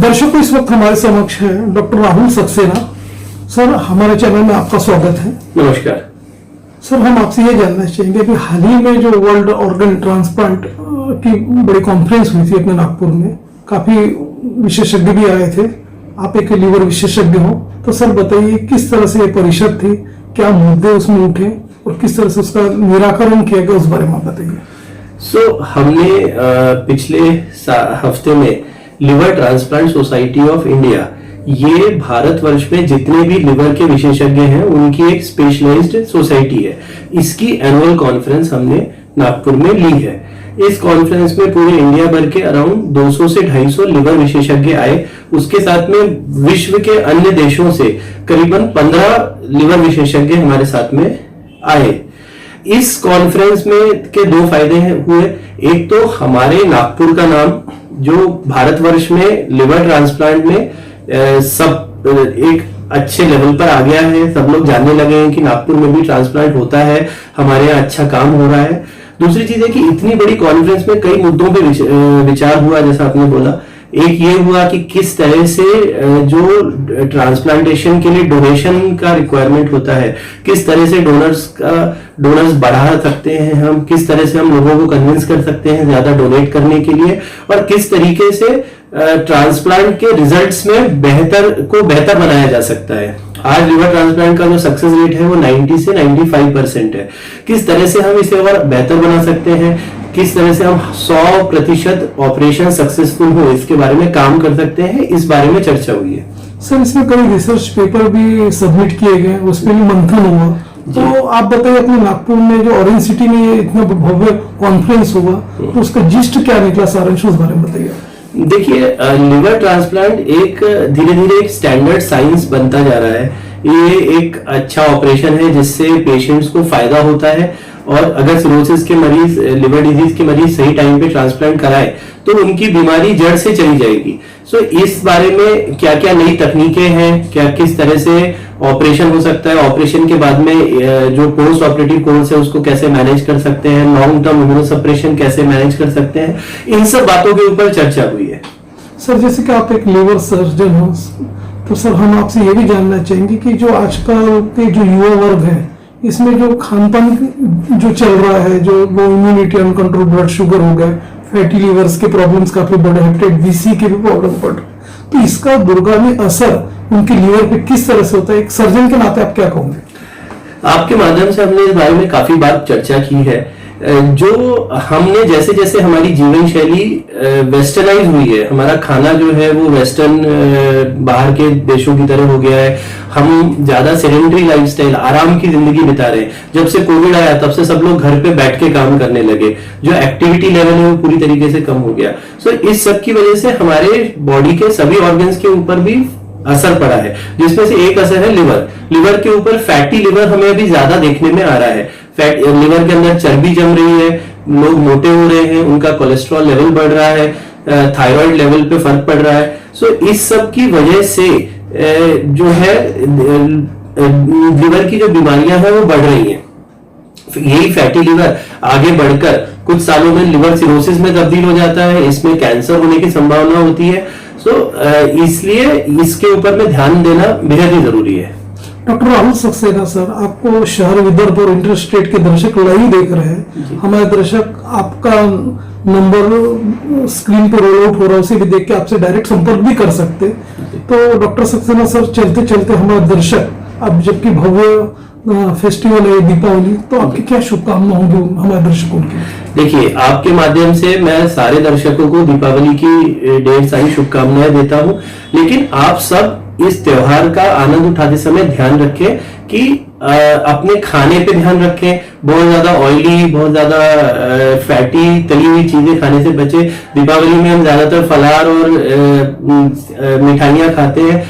दर्शकों, इस वक्त हमारे समक्ष है डॉक्टर राहुल सक्सेना। सर, हमारे चैनल में आपका स्वागत है। नमस्कार सर, हम आपसे ये जानना चाहेंगे कि हाल ही में जो वर्ल्ड ऑर्गन ट्रांसप्लांट की बड़ी कॉन्फ्रेंस हुई थी अपने नागपुर में, काफी विशेषज्ञ भी आए थे। आप एक लीवर विशेषज्ञ हो, तो सर बताइए किस तरह से ये परिषद थी, क्या मुद्दे उसमें उठे और किस तरह से उसका निराकरण किया गया, उस बारे में आप बताइए। हमने पिछले हफ्ते में liver transplant society of India, ये भारतवर्ष में जितने भी लिवर के विशेषज्ञ हैं उनकी एक स्पेशलाइज्ड सोसाइटी है। इसकी एनुअल कॉन्फ्रेंस हमने नागपुर में ली है। इस कॉन्फ्रेंस में पूरे इंडिया भर के अराउंड 200 से 250 लिवर विशेषज्ञ आए। उसके साथ में विश्व के अन्य देशों से करीबन 15 लिवर विशेषज्ञ हमारे साथ में आए। इस कॉन्फ्रेंस में के दो फायदे हुए। एक तो हमारे नागपुर का नाम जो भारतवर्ष में लिवर ट्रांसप्लांट में सब एक अच्छे लेवल पर आ गया है। सब लोग जानने लगे हैं कि नागपुर में भी ट्रांसप्लांट होता है, हमारे यहाँ अच्छा काम हो रहा है। दूसरी चीज है कि इतनी बड़ी कॉन्फ्रेंस में कई मुद्दों पे विचार हुआ, जैसा आपने बोला। एक ये हुआ कि किस तरह से जो ट्रांसप्लांटेशन के लिए डोनेशन का रिक्वायरमेंट होता है, किस तरह से डोनर्स बढ़ा सकते हैं हम, किस तरह से हम लोगों को कन्विंस कर सकते हैं ज्यादा डोनेट करने के लिए, और किस तरीके से ट्रांसप्लांट के रिजल्ट्स में बेहतर बनाया जा सकता है। आज लिवर ट्रांसप्लांट का जो सक्सेस रेट है वो 90 से 95% है। किस तरह से हम इसे और बेहतर बना सकते हैं, किस तरह से हम 100% ऑपरेशन सक्सेसफुल हो, इसके बारे में काम कर सकते हैं। इस बारे में चर्चा हुई है। सर, इसमें कई रिसर्च पेपर भी सबमिट किए गए, उसमें भी मंथन हुआ। तो आप बताइए, अपने नागपुर में जो ऑरेंज सिटी में ये इतना भव्य कॉन्फ्रेंस हुआ, तो उसका जिस्ट क्या निकला, सारांश उस बारे में बताइए। देखिए, लिवर ट्रांसप्लांट एक धीरे धीरे एक स्टैंडर्ड साइंस बनता जा रहा है। ये एक अच्छा ऑपरेशन है जिससे पेशेंट्स को फायदा होता है, और अगर सिरोसिस के मरीज, लिवर डिजीज के मरीज सही टाइम पे ट्रांसप्लांट कराए तो उनकी बीमारी जड़ से चली जाएगी। सो इस बारे में क्या क्या नई तकनीकें हैं, क्या किस तरह से ऑपरेशन हो सकता है, ऑपरेशन के बाद में जो पोस्ट ऑपरेटिव कोर्स है उसको कैसे मैनेज कर सकते हैं, लॉन्ग टर्म इम्यूनोसप्रेशन कैसे मैनेज कर सकते हैं, इन सब बातों के ऊपर चर्चा हुई है। सर, जैसे कि आप एक लिवर सर्जन हो, तो सर हम आपसे ये भी जानना चाहेंगे कि जो आजकल के जो युवा वर्ग है, इसमें जो खान पान जो चल रहा है, जो वो इम्यूनिटी अनकंट्रोल, ब्लड शुगर हो गए, फैटी लिवर्स के प्रॉब्लम्स काफी बढ़े, हेपेटाइटिस बी के भी प्रॉब्लम बढ़ रहे, तो इसका दूरगामी असर उनके लिवर पे किस तरह से होता है? एक सर्जन के नाते आप क्या कहोगे? आपके माध्यम से हमने इस बारे में काफी बार चर्चा की है। जो हमने जैसे जैसे हमारी जीवन शैली वेस्टर्नाइज हुई है, हमारा खाना जो है वो वेस्टर्न बाहर के देशों की तरह हो गया है। हम ज्यादा सेडेंटरी लाइफस्टाइल, आराम की जिंदगी बिता रहे हैं। जब से कोविड आया तब से सब लोग घर पे बैठ के काम करने लगे, जो एक्टिविटी लेवल है वो पूरी तरीके से कम हो गया। सो इस सब की वजह से हमारे बॉडी के सभी ऑर्गन्स के ऊपर भी असर पड़ा है, जिसमें से एक असर है लिवर के ऊपर। फैटी लिवर हमें अभी ज्यादा देखने में आ रहा है। लिवर के अंदर चर्बी जम रही है, लोग मोटे हो रहे हैं, उनका कोलेस्ट्रॉल लेवल बढ़ रहा है, थायराइड लेवल पे फर्क पड़ रहा है। सो इस सब की वजह से जो है लिवर की जो बीमारियां हैं वो बढ़ रही हैं। यही फैटी लिवर आगे बढ़कर कुछ सालों में लिवर सिरोसिस में तब्दील हो जाता है, इसमें कैंसर होने की संभावना होती है। इसलिए इसके ऊपर में ध्यान देना बेहद ही जरूरी है। डॉक्टर राहुल सक्सेना सर, आपको शहर विदर्भ और इंटरस्टेट के दर्शक लाइव देख रहे हैं। हमारे दर्शक आपका नंबर स्क्रीन पर रोल आउट हो रहा है, उसे भी देख के आपसे डायरेक्ट संपर्क भी कर सकते। तो डॉक्टर सक्सेना सर, चलते चलते हमारे दर्शक, अब जबकि भव्य फेस्टिवल है दीपावली, तो आपकी क्या शुभकामना होंगी हमारे दर्शकों की? देखिए, आपके माध्यम से मैं सारे दर्शकों को दीपावली की ढेर सारी शुभकामनाएं देता हूं। लेकिन आप सब इस त्योहार का आनंद उठाते समय ध्यान रखें कि अपने खाने पे ध्यान रखें। बहुत ज्यादा ऑयली, बहुत ज्यादा फैटी तली हुई चीजें खाने से बचे। दीपावली में हम ज्यादातर फलार और मिठाइयां खाते हैं।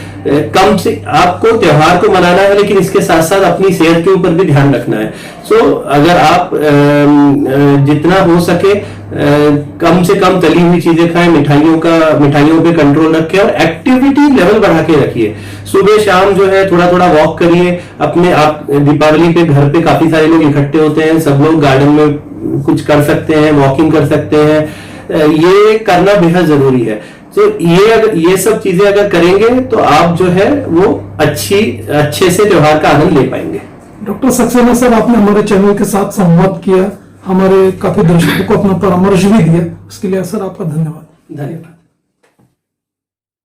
कम से आपको त्योहार को मनाना है, लेकिन इसके साथ साथ अपनी सेहत के ऊपर भी ध्यान रखना है। अगर आप जितना हो सके कम से कम तली हुई चीजें खाएं, मिठाइयों पे कंट्रोल रखें, और एक्टिविटी लेवल बढ़ा के रखिए। सुबह शाम जो है थोड़ा थोड़ा वॉक करिए। आप दीपावली पे घर पे काफी सारे लोग इकट्ठे होते हैं, सब लोग गार्डन में कुछ कर सकते हैं, वॉकिंग कर सकते हैं। ये करना बेहद जरूरी है। तो ये सब चीजें अगर करेंगे तो आप जो है वो अच्छे से त्योहार का आनंद ले पाएंगे। डॉक्टर सक्सेना सर, आपने हमारे चैनल के साथ संवाद किया, हमारे काफी दर्शकों को अपना परामर्श भी दिया, उसके लिए सर आपका धन्यवाद। धन्यवाद।